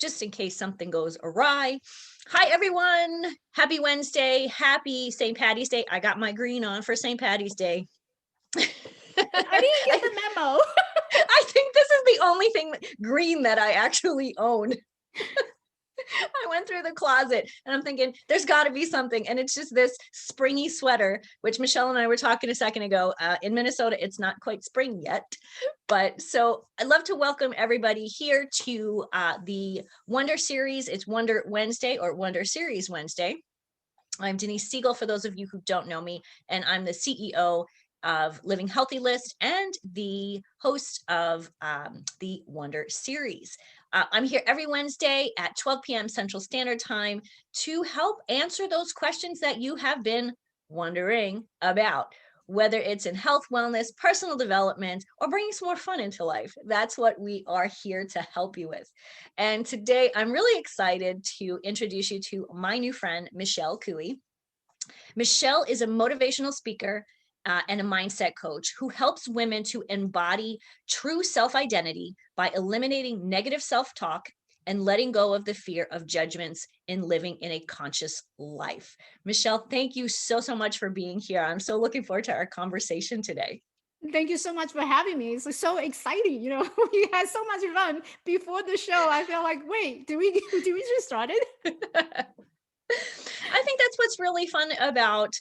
just in case something goes awry. Hi, everyone. Happy Wednesday. Happy St. Patty's Day. I got my green on for St. Patty's Day. I didn't get the memo. I think this is the only thing green that I actually own. I went through the closet and I'm thinking there's got to be something. And it's just this springy sweater, which Michelle and I were talking a second ago. In Minnesota, it's not quite spring yet. But so I'd love to welcome everybody here to the Wonder Series. It's Wonder Wednesday or Wonder Series Wednesday. I'm Denise Siegel, for those of you who don't know me, and I'm the CEO of Living Healthy List and the host of the Wonder Series. I'm here every Wednesday at 12 p.m. Central Standard Time to help answer those questions that you have been wondering about, whether it's in health, wellness, personal development, or bringing some more fun into life. That's what we are here to help you with. And today I'm really excited to introduce you to my new friend, Michelle Kuei. Michelle is a motivational speaker and a mindset coach who helps women to embody true self-identity by eliminating negative self-talk and letting go of the fear of judgments in living in a conscious life. Michelle, thank you so much for being here. I'm so looking forward to our conversation today. Thank you so much for having me. It's so exciting. We had so much fun before the show. I felt like, wait, did we just started? I think that's what's really fun about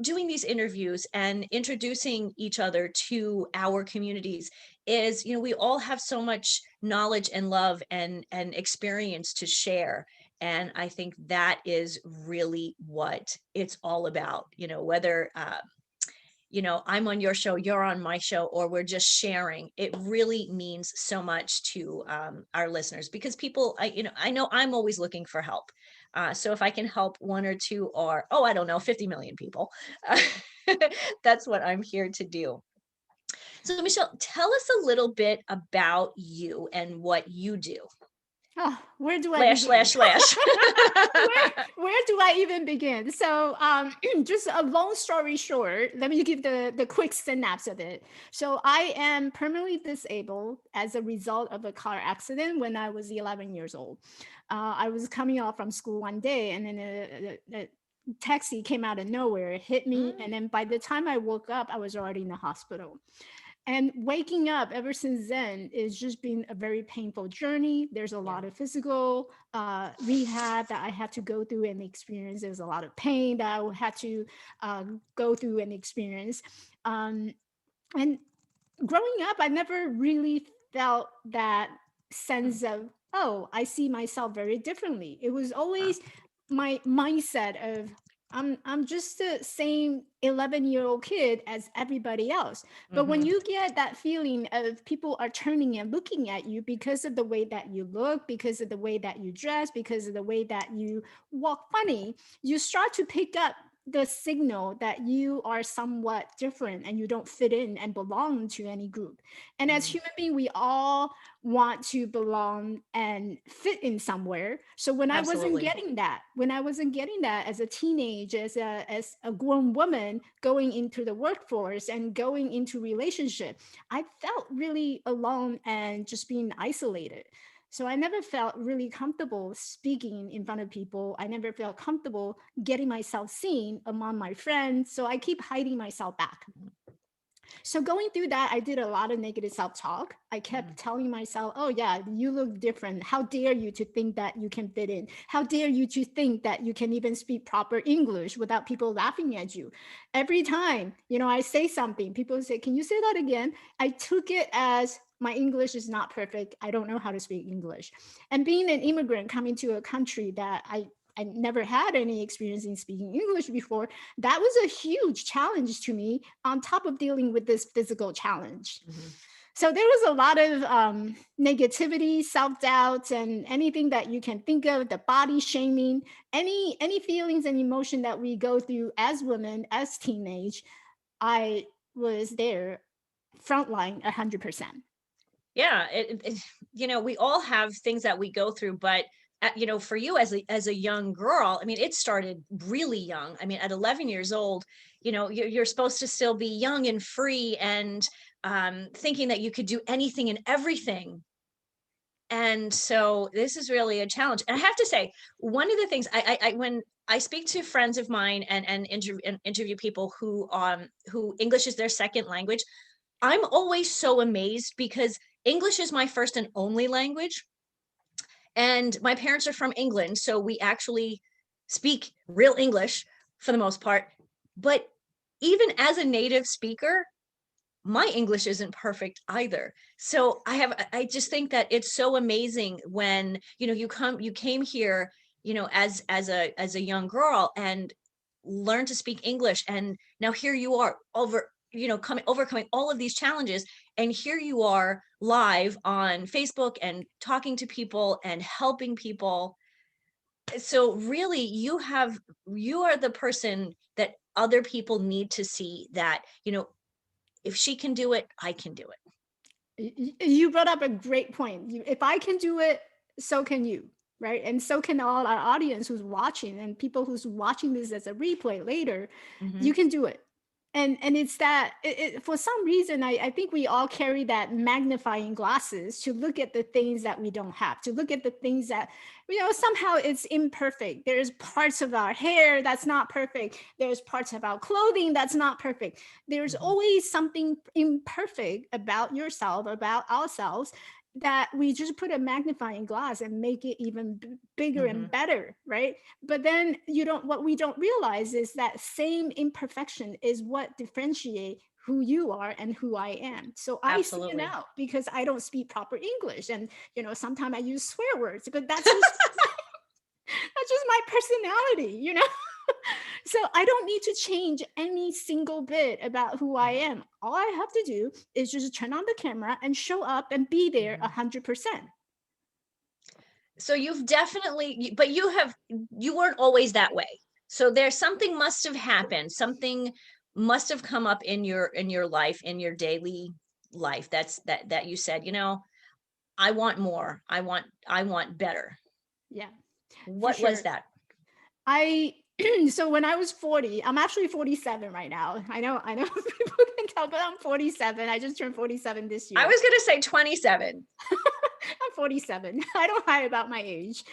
doing these interviews and introducing each other to our communities is, we all have so much knowledge and love and experience to share. And I think that is really what it's all about, whether I'm on your show, you're on my show, or we're just sharing. It really means so much to our listeners because people, I know I'm always looking for help. So if I can help one or two or, 50 million people, that's what I'm here to do. So Michelle, tell us a little bit about you and what you do. Oh, where do I begin? Slash. Where do I even begin? So just a long story short, let me give the quick synapse of it. So I am permanently disabled as a result of a car accident when I was 11 years old. I was coming off from school one day and then a taxi came out of nowhere, hit me. And then by the time I woke up, I was already in the hospital. And waking up ever since then is just been a very painful journey. There's a lot of physical rehab that I had to go through and experience. There's a lot of pain that I had to go through and experience. And growing up, I never really felt that sense of, oh, I see myself very differently. It was always my mindset of, I'm just the same 11-year-old kid as everybody else. But when you get that feeling of people are turning and looking at you because of the way that you look, because of the way that you dress, because of the way that you walk funny, you start to pick up the signal that you are somewhat different and you don't fit in and belong to any group. And as human beings, we all want to belong and fit in somewhere. So when I wasn't getting that as a teenage, as a grown woman going into the workforce and going into relationship, I felt really alone and just being isolated. So I never felt really comfortable speaking in front of people. I never felt comfortable getting myself seen among my friends. So I keep hiding myself back. So going through that, I did a lot of negative self-talk. I kept telling myself, oh yeah, you look different. How dare you to think that you can fit in? How dare you to think that you can even speak proper English without people laughing at you? Every time, I say something, people say, can you say that again? I took it as my English is not perfect. I don't know how to speak English. And being an immigrant coming to a country that I never had any experience in speaking English before, that was a huge challenge to me on top of dealing with this physical challenge. So there was a lot of negativity, self-doubt, and anything that you can think of, the body shaming, any feelings and emotion that we go through as women, as teenage, I was there, frontline 100%. Yeah, we all have things that we go through, but for you as a young girl, I mean, it started really young. I mean, at 11 years old, you're supposed to still be young and free and thinking that you could do anything and everything. And so this is really a challenge. And I have to say, one of the things when I speak to friends of mine and interview people who English is their second language, I'm always so amazed because English is my first and only language. And my parents are from England, so we actually speak real English for the most part. But even as a native speaker, my English isn't perfect either. So I just think that it's so amazing when, you came here, as a young girl and learned to speak English. And now here you are overcoming all of these challenges. And here you are live on Facebook and talking to people and helping people. So really you are the person that other people need to see that, if she can do it, I can do it. You brought up a great point. If I can do it, so can you, right? And so can all our audience who's watching and people who's watching this as a replay later. You can do it. And it's that for some reason, I think we all carry that magnifying glasses to look at the things that we don't have, to look at the things that, somehow it's imperfect. There's parts of our hair that's not perfect. There's parts of our clothing that's not perfect. There's always something imperfect about yourself, about ourselves, that we just put a magnifying glass and make it even bigger and better, right? But then what we don't realize is that same imperfection is what differentiate who you are and who I am. So I stand out because I don't speak proper English, and sometimes I use swear words, but that's just that's just my personality. So I don't need to change any single bit about who I am. All I have to do is just turn on the camera and show up and be there 100%. So you've definitely, but you weren't always that way. So there's something must have happened. Something must have come up in your life, in your daily life. That you said, I want more. I want better. Yeah. What was that? So when I was 40, I'm actually 47 right now. I know people can tell, but I'm 47. I just turned 47 this year. I was going to say 27. I'm 47. I don't lie about my age.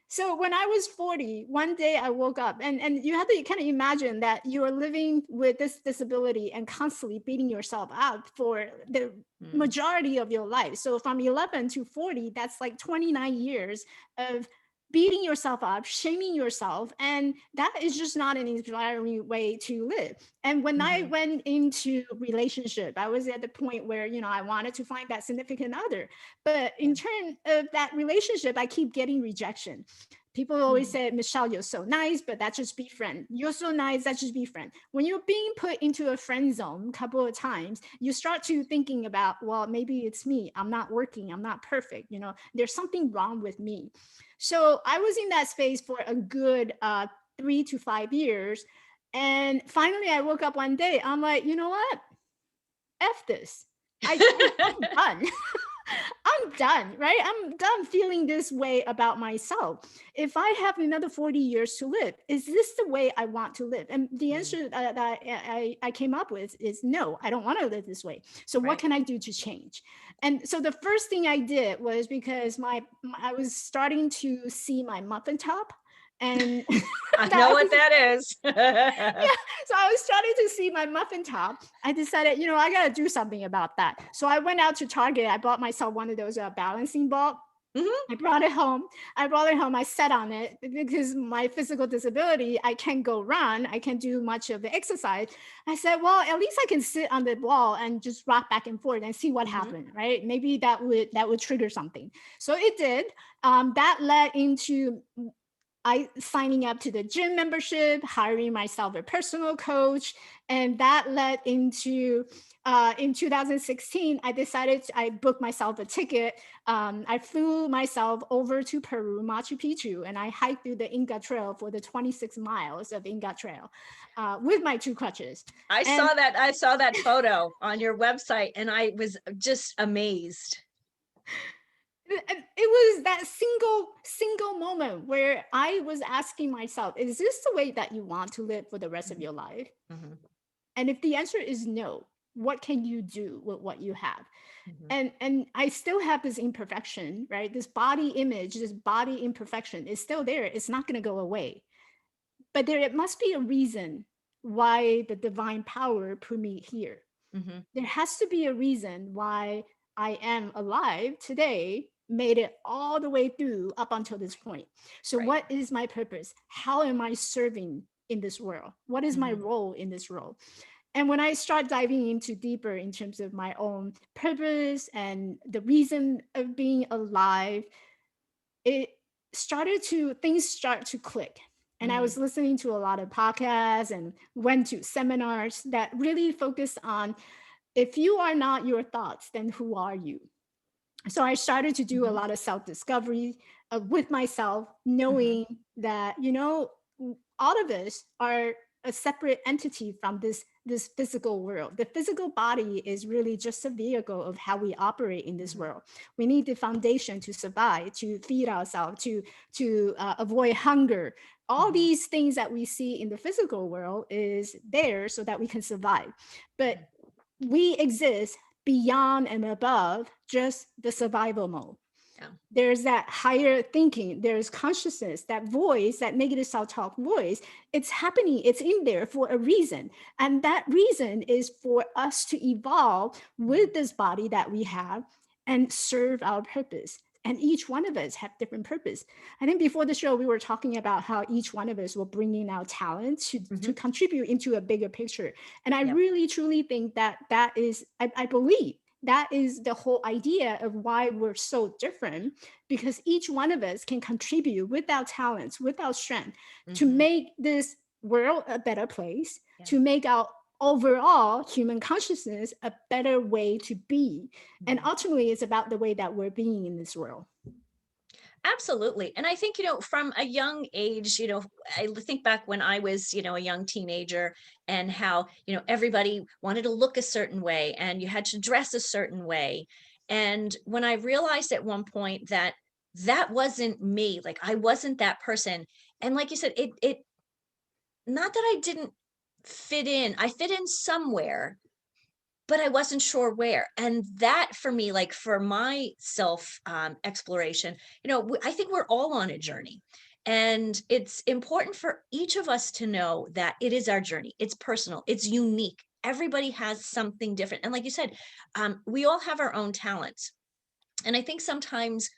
So when I was 40, one day I woke up and you have to kind of imagine that you are living with this disability and constantly beating yourself up for the majority of your life. So from 11 to 40, that's like 29 years of beating yourself up, shaming yourself. And that is just not an inspiring way to live. And when I went into relationship, I was at the point where, I wanted to find that significant other. But in turn of that relationship, I keep getting rejection. People always say, Michelle, you're so nice, but that's just be friend. You're so nice, that's just be friend. When you're being put into a friend zone a couple of times, you start to thinking about, well, maybe it's me. I'm not working. I'm not perfect. There's something wrong with me. So I was in that space for a good 3 to 5 years. And finally, I woke up one day. I'm like, you know what? F this. I'm done. I'm done, right? I'm done feeling this way about myself. If I have another 40 years to live, is this the way I want to live? And the answer that I came up with is no, I don't want to live this way. So what can I do to change? And so the first thing I did was, because I was starting to see my muffin top. And I know what that is. Yeah, so I was starting to see my muffin top. I decided, I got to do something about that. So I went out to Target. I bought myself one of those balancing ball. I brought it home. I sat on it because my physical disability, I can't go run. I can't do much of the exercise. I said, well, at least I can sit on the wall and just rock back and forth and see what happened, right? Maybe that would trigger something. So it did. That led into signing up to the gym membership, hiring myself a personal coach. And that led into, in 2016, I booked myself a ticket. I flew myself over to Peru, Machu Picchu, and I hiked through the Inca Trail for the 26 miles of Inca Trail with my 2 crutches. I saw that photo on your website and I was just amazed. It was that single moment where I was asking myself, is this the way that you want to live for the rest of your life? And if the answer is no, what can you do with what you have? Mhm. And I still have this imperfection, right? This body image, this body imperfection is still there. It's not going to go away. But there it must be a reason why the divine power put me here. Mhm. There has to be a reason why I am alive today, made it all the way through up until this point. So, Right. what is my purpose? How am I serving in this world? What is my Mhm. role in this role? And when I start diving into deeper in terms of my own purpose and the reason of being alive, it things start to click. And I was Mhm. listening to a lot of podcasts and went to seminars that really focus on, if you are not your thoughts, then who are you? So I started to do a Mhm. lot of self discovery with myself, Mhm. knowing that, all of us are a separate entity from this physical world. The physical body is really just a vehicle of how we operate in this Mhm. world. We need the foundation to survive, to feed ourselves, to avoid hunger. All Mhm. these things that we see in the physical world is there so that we can survive. But Mhm. we exist beyond and above just the survival mode. Yeah. There's that higher thinking, there's consciousness, that voice, that negative self-talk voice. It's happening, it's in there for a reason. And that reason is for us to evolve Mhm. with this body that we have and serve our purpose. And each one of us have different purpose. I think before the show, we were talking about how each one of us will bring in our talent to Mhm. contribute into a bigger picture. And I Yep. really truly think that that is, I believe that is the whole idea of why we're so different, because each one of us can contribute with our talents, with our strength, to Mhm. make this world a better place, Yeah. to make our overall human consciousness a better way to be. And Mhm. ultimately, it's about the way that we're being in this world. Absolutely. And I think, from a young age, I think back when I was, a young teenager, and how, everybody wanted to look a certain way and you had to dress a certain way. And when I realized at one point that that wasn't me, like I wasn't that person. And like you said, it, not that I didn't fit in, I fit in somewhere, but I wasn't sure where. And that for me, like for my self exploration, I think we're all on a journey. And it's important for each of us to know that it is our journey. It's personal, it's unique. Everybody has something different. And like you said, we all have our own talents. And I think sometimes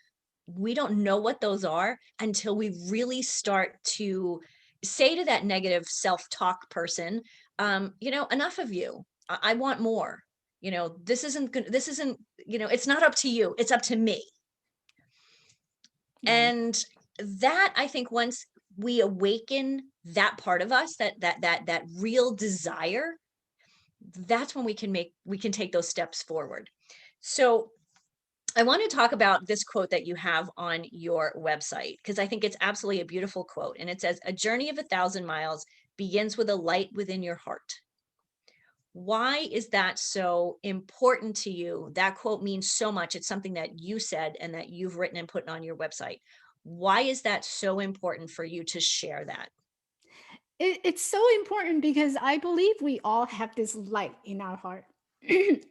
we don't know what those are until we really start to say to that negative self-talk person, enough of you. I want more. This isn't good. This isn't, it's not up to you. It's up to me. Right. And that, I think, once we awaken that part of us, that real desire, that's when we can take those steps forward. So I want to talk about this quote that you have on your website, because I think it's absolutely a beautiful quote. And it says, "A journey of 1,000 miles begins with a light within your heart." Why is that so important to you? That quote means so much. It's something that you said and that you've written and put on your website. Why is that so important for you to share that? It's so important because I believe we all have this light in our heart.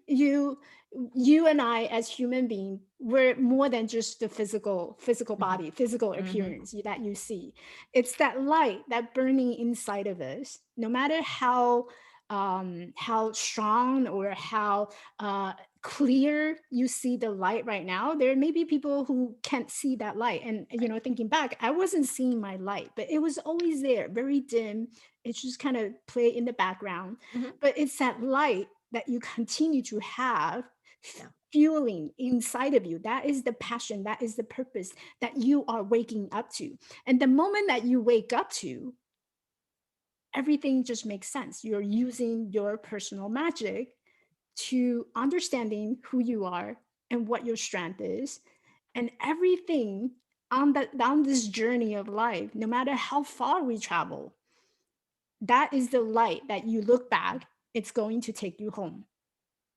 you you and I as human beings, we're more than just the physical Mhm. body, physical Mhm. appearance that you see. It's that light, that burning inside of us. No matter how strong or how clear you see the light right now, there may be people who can't see that light. And Right. thinking back, I wasn't seeing my light, but it was always there, very dim. It just kind of play in the background. Mhm. But it's that light that you continue to have Yeah. fueling inside of you. That is the passion, that is the purpose that you are waking up to. And the moment that you wake up to, everything just makes sense. You're using your personal magic to understanding who you are and what your strength is, and everything on this journey of life, no matter how far we travel, that is the light that you look back, it's going to take you home.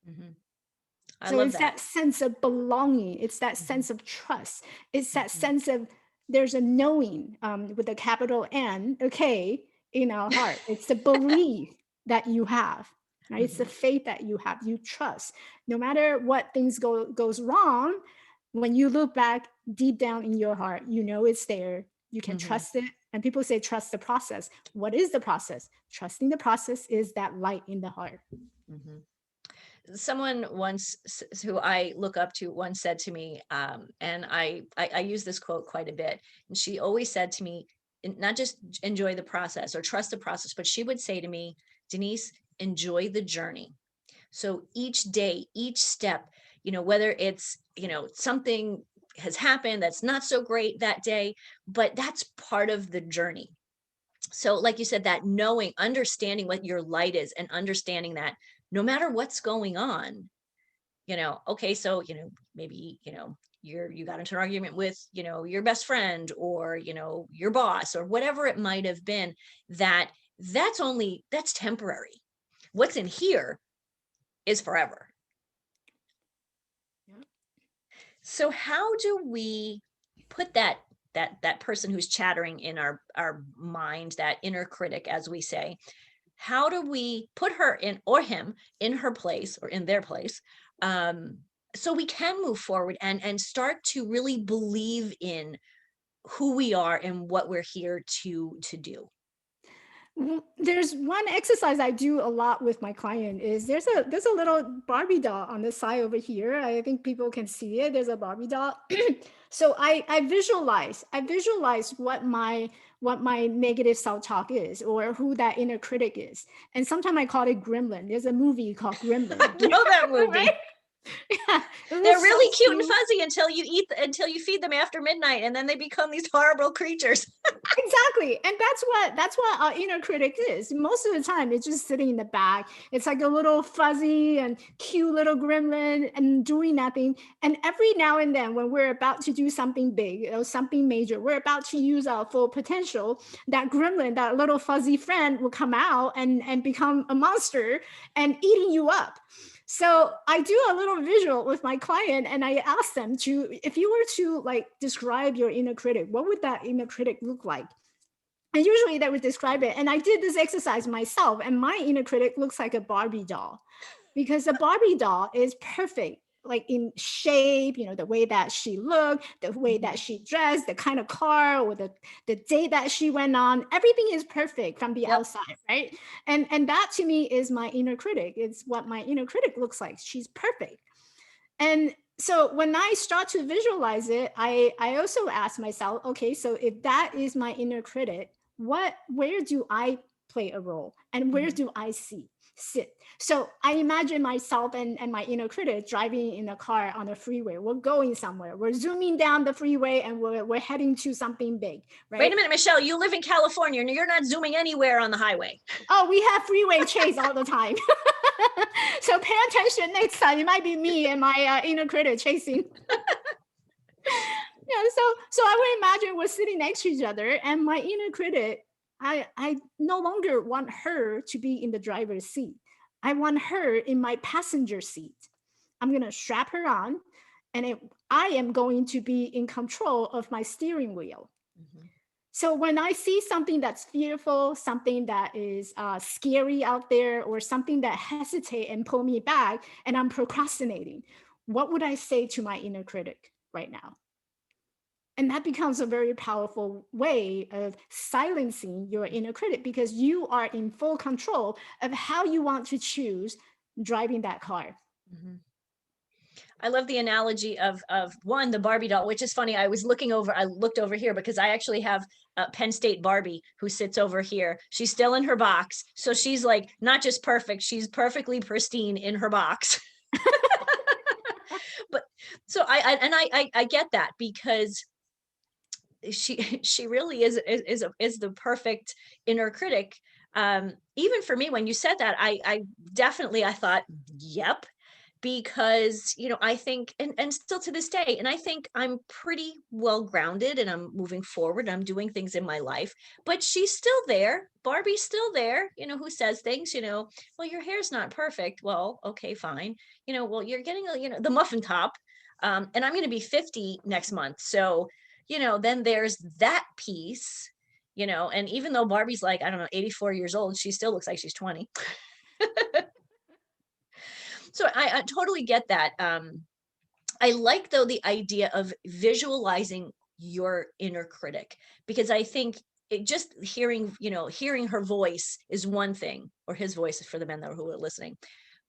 Mhm. I So love it's that. that sense of belonging, it's that Mhm. sense of trust, it's that Mhm. sense of there's a knowing, with a capital N, okay, in our heart. It's the belief that you have. right? It's the faith that you have, you trust. No matter what things goes wrong, when you look back deep down in your heart, you know it's there. You can trust it. And people say, trust the process. What is the process? Trusting the process is that light in the heart. Someone once who I look up to once said to me, and I use this quote quite a bit, and she always said to me, not just enjoy the process or trust the process, but she would say to me, Denise, enjoy the journey. So each day, each step, whether it's, something has happened that's not so great that day, but that's part of the journey. So like you said, that knowing, understanding what your light is and understanding that no matter what's going on, okay, so, maybe, you got into an argument with, your best friend or, your boss or whatever it might have been, that's temporary. What's in here is forever. Yeah. So how do we put that person who's chattering in our mind, that inner critic, as we say, how do we put her in, or him, in her place or in their place, so we can move forward and start to really believe in who we are and what we're here to do? There's one exercise I do a lot with my client is there's a little Barbie doll on the side over here. I think people can see it. There's a Barbie doll. So I visualize what my negative self-talk is, or who that inner critic is. And sometimes I call it Gremlin. There's a movie called Gremlin. I know that movie. Right? Yeah, they're really so cute and fuzzy until you feed them after midnight, and then they become these horrible creatures. Exactly. And that's what our inner critic is. Most of the time it's just sitting in the back. It's like a little fuzzy and cute little gremlin and doing nothing. And every now and then when we're about to do something big or something major, we're about to use our full potential, that gremlin, that little fuzzy friend will come out and become a monster and eating you up. So I do a little visual with my client and I ask them to, if you were to like describe your inner critic, what would that inner critic look like? And usually they would describe it. And I did this exercise myself, and my inner critic looks like a Barbie doll, because the Barbie doll is perfect, like in shape, the way that she looked, the way that she dressed, the kind of car or the date that she went on, everything is perfect from the outside, right? And that to me is my inner critic. It's what my inner critic looks like. She's perfect. And so when I start to visualize it, I also ask myself, okay, so if that is my inner critic, where do I play a role, and where do I sit? So I imagine myself and my inner critic driving in a car on the freeway. We're going somewhere. We're zooming down the freeway and we're heading to something big, right? Wait a minute, Michelle, you live in California and you're not zooming anywhere on the highway. Oh, we have freeway chase all the time. So pay attention next time. It might be me and my inner critic chasing. Yeah, so I would imagine we're sitting next to each other, and my inner critic, I no longer want her to be in the driver's seat. I want her in my passenger seat. I'm going to strap her on, and I am going to be in control of my steering wheel. So when I see something that's fearful, something that is scary out there, or something that hesitate and pull me back, and I'm procrastinating, what would I say to my inner critic right now? And that becomes a very powerful way of silencing your inner critic, because you are in full control of how you want to choose driving that car. I love the analogy of one, the Barbie doll, which is funny. I looked over here because I actually have Penn State Barbie who sits over here. She's still in her box. So she's like, not just perfect, she's perfectly pristine in her box. But so I get that, because she really is the perfect inner critic. Even for me, when you said that, I definitely, I thought, yep, because I think, and still to this day, and I think I'm pretty well grounded and I'm moving forward, I'm doing things in my life, but she's still there. Barbie's still there, who says things, well, your hair's not perfect. Well, okay, fine. Well, you're getting the muffin top, and I'm going to be 50 next month, so then there's that piece, and even though Barbie's like, I don't know, 84 years old, she still looks like she's 20. So I totally get that. I like, though, the idea of visualizing your inner critic, because I think it just hearing, hearing her voice is one thing, or his voice for the men that who are listening,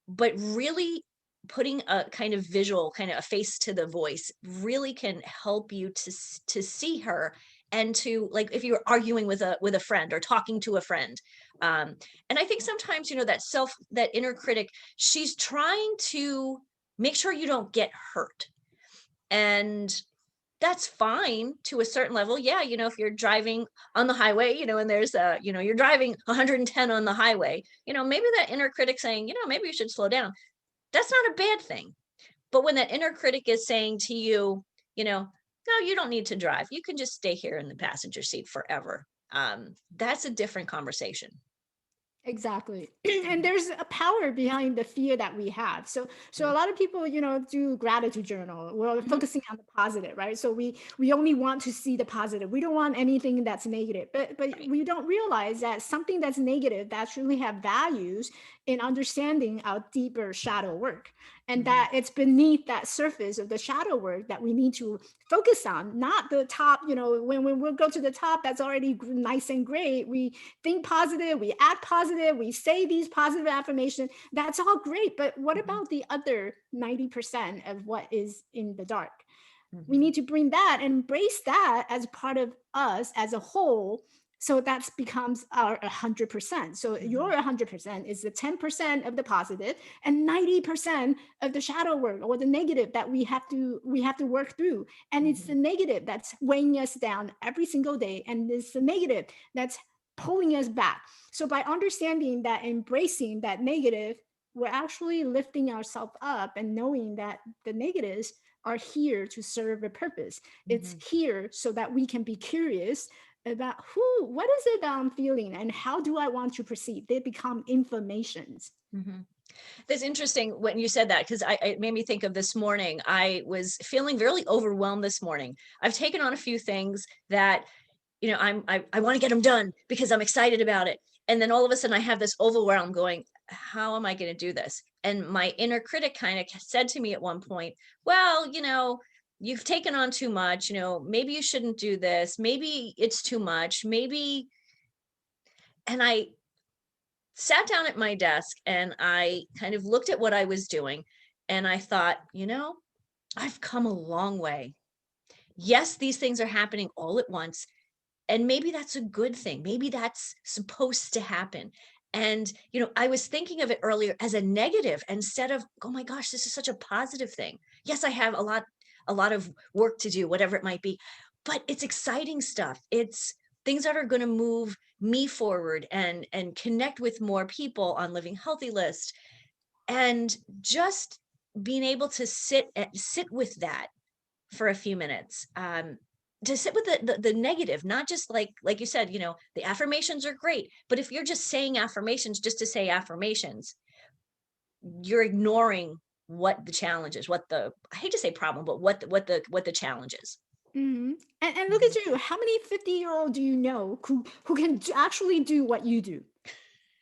but really putting a kind of visual, kind of a face to the voice really can help you to see her, and to, like, if you're arguing with a friend or talking to a friend. And I think sometimes, that inner critic, she's trying to make sure you don't get hurt. And that's fine to a certain level. Yeah, if you're driving on the highway, and there's you're driving 110 on the highway, maybe that inner critic saying, maybe you should slow down. That's not a bad thing. But when that inner critic is saying to you, no, you don't need to drive. You can just stay here in the passenger seat forever. That's a different conversation. Exactly. And there's a power behind the fear that we have. So a lot of people, do gratitude journal. We're focusing on the positive, right? So we only want to see the positive. We don't want anything that's negative. But Right. we don't realize that something that's negative that truly have values in understanding our deeper shadow work. And that it's beneath that surface of the shadow work that we need to focus on, not the top. When we go to the top, that's already nice and great. We think positive, we act positive, we say these positive affirmations. That's all great. But what about the other 90% of what is in the dark? We need to bring that and embrace that as part of us as a whole. So that becomes our 100%. So your 100% is the 10% of the positive and 90% of the shadow work or the negative that we have to work through. And it's the negative that's weighing us down every single day. And it's the negative that's pulling us back. So by understanding that, embracing that negative, we're actually lifting ourselves up and knowing that the negatives are here to serve a purpose. It's here so that we can be curious about what is it that I'm feeling and how do I want to proceed. They become informations. That's interesting when you said that, because it made me think of this morning. I was feeling really overwhelmed this morning. I've taken on a few things that, I want to get them done because I'm excited about it. And then all of a sudden I have this overwhelm going, how am I going to do this? And my inner critic kind of said to me at one point, well, you've taken on too much, maybe you shouldn't do this. Maybe it's too much. Maybe. And I sat down at my desk and I kind of looked at what I was doing, and I thought, I've come a long way. Yes, these things are happening all at once. And maybe that's a good thing. Maybe that's supposed to happen. And, I was thinking of it earlier as a negative instead of, oh my gosh, this is such a positive thing. Yes, I have a lot of work to do, whatever it might be, but it's exciting stuff. It's things that are going to move me forward and connect with more people on Living Healthy List. And just being able to sit with that for a few minutes, to sit with the negative, not just like you said, the affirmations are great, but if you're just saying affirmations just to say affirmations, you're ignoring what the challenge is, I hate to say problem, but what the challenge is. And look at you. How many 50-year-old do you know who can actually do what you do?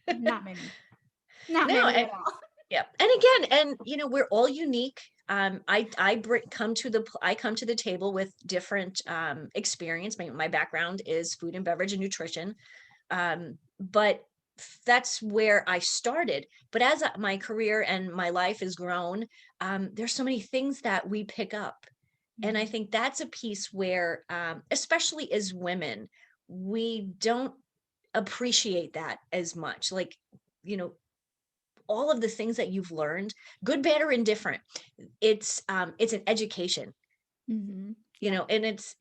Not many. Not No, many at all. yeah. And again, we're all unique. I come to the table with different experience. My background is food and beverage and nutrition, but that's where I started. But as my career and my life has grown, there's so many things that we pick up, and I think that's a piece where, especially as women, we don't appreciate that as much. Like, all of the things that you've learned, good, bad, or indifferent, it's an education. And it's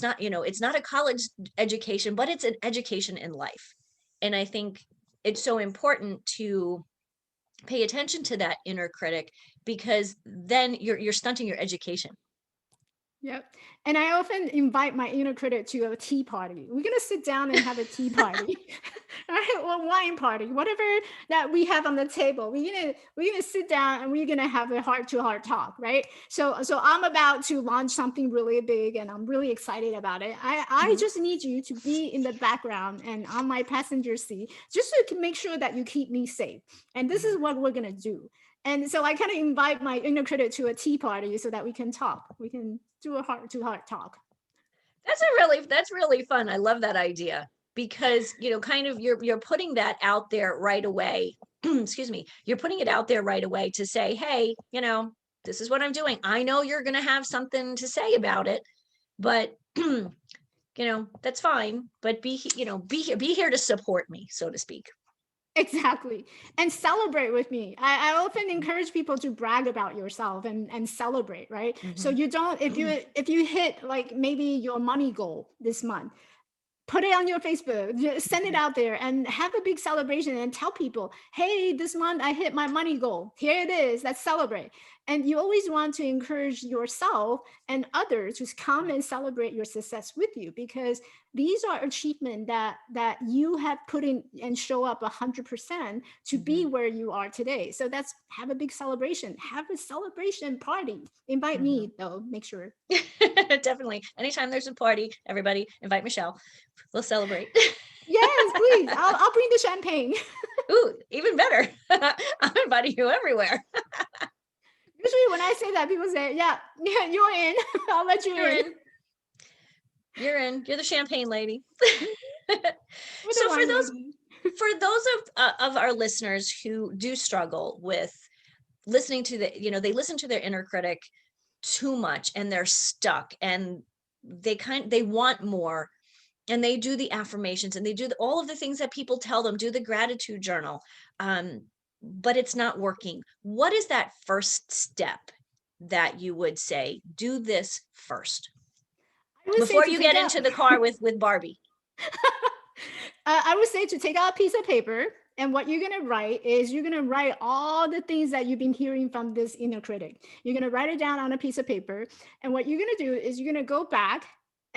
not, it's not a college education, but it's an education in life. And I think it's so important to pay attention to that inner critic, because then you're stunting your education. Yep. And I often invite my inner critic to a tea party. We're going to sit down and have a tea party, right? Or wine party, whatever that we have on the table. We're gonna sit down and we're gonna have a heart-to-heart talk, right? So I'm about to launch something really big and I'm really excited about it. I just need you to be in the background and on my passenger seat, just so to make sure that you keep me safe. And this is what we're gonna do. And so I kind of invite my inner critic to a tea party so that we can talk. We can do a heart to heart talk. That's really fun. I love that idea because, kind of you're putting that out there right away. Excuse me. You're putting it out there right away to say, hey, this is what I'm doing. I know you're going to have something to say about it, but that's fine. But be here to support me, so to speak. Exactly. And celebrate with me. I often encourage people to brag about yourself and celebrate, right? So Mm-hmm. you don't, if you hit like maybe your money goal this month, put it on your Facebook, just send it out there and have a big celebration and tell people, hey, this month I hit my money goal. Here it is. Let's celebrate. And you always want to encourage yourself and others to come and celebrate your success with you, because these are achievements that you have put in and show up 100% to be where you are today. So that's, have a big celebration, have a celebration party. Invite me though, make sure. Definitely. Anytime there's a party, everybody invite Michelle. We'll celebrate. Yes, please. I'll bring the champagne. Ooh, even better. I'm inviting you everywhere. Usually when I say that, people say, yeah, you're in. I'll let you in. You're in. You're the champagne lady. With So the wine lady. for those of our listeners who do struggle with listening to they listen to their inner critic too much and they're stuck and they want more, and they do the affirmations and they do all of the things that people tell them, do the gratitude journal, but it's not working. What is that first step that you would say, do this first before you get into the car with Barbie? I would say to take out a piece of paper, and what you're going to write is you're going to write all the things that you've been hearing from this inner critic. You're going to write it down on a piece of paper. And what you're going to do is you're going to go back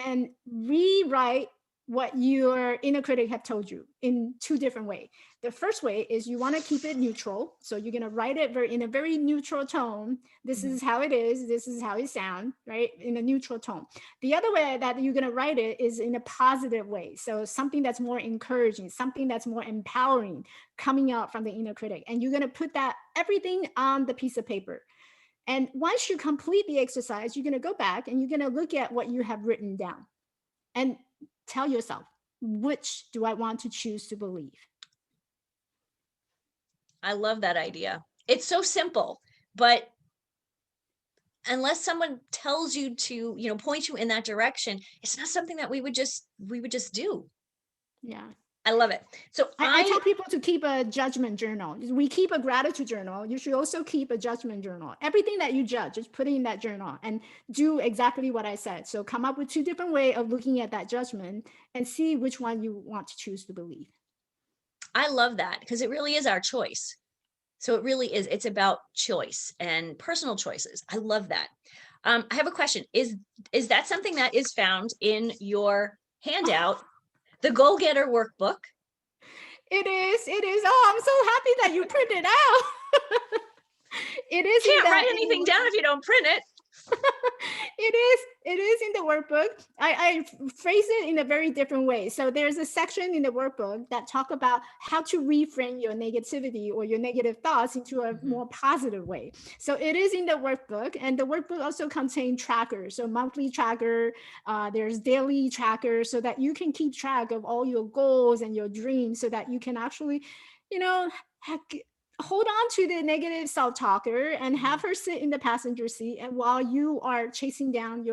and rewrite what your inner critic have told you in two different ways. The first way is you want to keep it neutral. So you're going to write it in a very neutral tone. This is how it is. This is how it sounds, right? In a neutral tone. The other way that you're going to write it is in a positive way. So something that's more encouraging, something that's more empowering coming out from the inner critic. And you're going to put that everything on the piece of paper. And once you complete the exercise, you're going to go back and you're going to look at what you have written down and tell yourself, which do I want to choose to believe? I love that idea. It's so simple, but unless someone tells you to, point you in that direction, it's not something that we would just do. Yeah. I love it. So I tell people to keep a judgment journal. We keep a gratitude journal. You should also keep a judgment journal. Everything that you judge, just put it in that journal and do exactly what I said. So come up with two different ways of looking at that judgment and see which one you want to choose to believe. I love that, because it really is our choice. So it really is. It's about choice and personal choices. I love that. I have a question. Is that something that is found in your handout, the Goal Getter Workbook? It is. It is. Oh, I'm so happy that you printed out. It is. You can't write anything down if you don't print it. It is in the workbook. I phrase it in a very different way. So there's a section in the workbook that talk about how to reframe your negativity or your negative thoughts into a more positive way. So it is in the workbook, and the workbook also contains trackers. So monthly tracker, there's daily tracker, so that you can keep track of all your goals and your dreams, so that you can actually, hold on to the negative self-talker and have her sit in the passenger seat, and while you are chasing down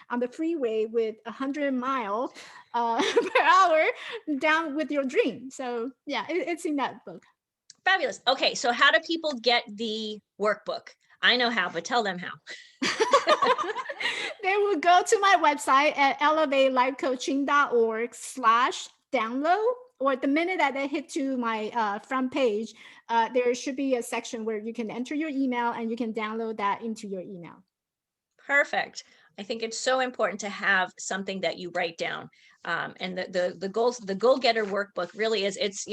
on the freeway with 100 miles per hour down with your dream. So yeah, it's in that book. Fabulous. Okay, so how do people get the workbook? I know how, but tell them how. They will go to my website at elevatelifecoaching.org/download, or the minute that they hit to my front page, there should be a section where you can enter your email and you can download that into your email. Perfect. I think it's so important to have something that you write down. And the Goal Getter Workbook really is, it's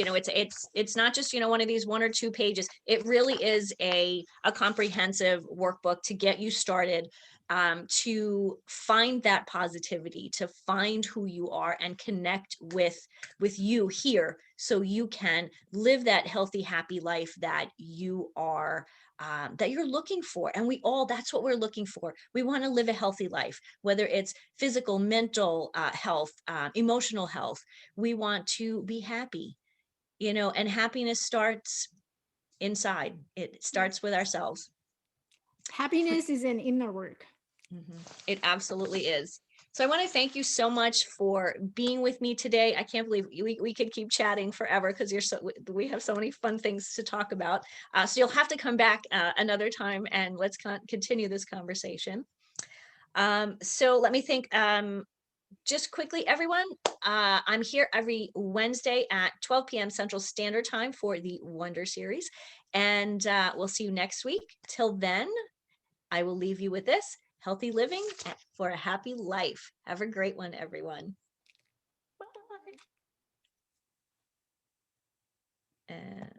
not just, one of these 1 or 2 pages. It really is a comprehensive workbook to get you started, to find that positivity, to find who you are and connect with you here, so you can live that healthy, happy life that you are that you're looking for. And that's what we're looking for. We want to live a healthy life, whether it's physical, mental health, emotional health. We want to be happy, and happiness starts inside. It starts with ourselves. Happiness is an inner work. It absolutely is. So I want to thank you so much for being with me today. I can't believe we could keep chatting forever because we have so many fun things to talk about. So you'll have to come back another time and let's continue this conversation. So let me think. Just quickly, everyone, I'm here every Wednesday at 12 p.m. Central Standard Time for the Wonder Series. And we'll see you next week. Till then, I will leave you with this: healthy living for a happy life. Have a great one, everyone. Bye. And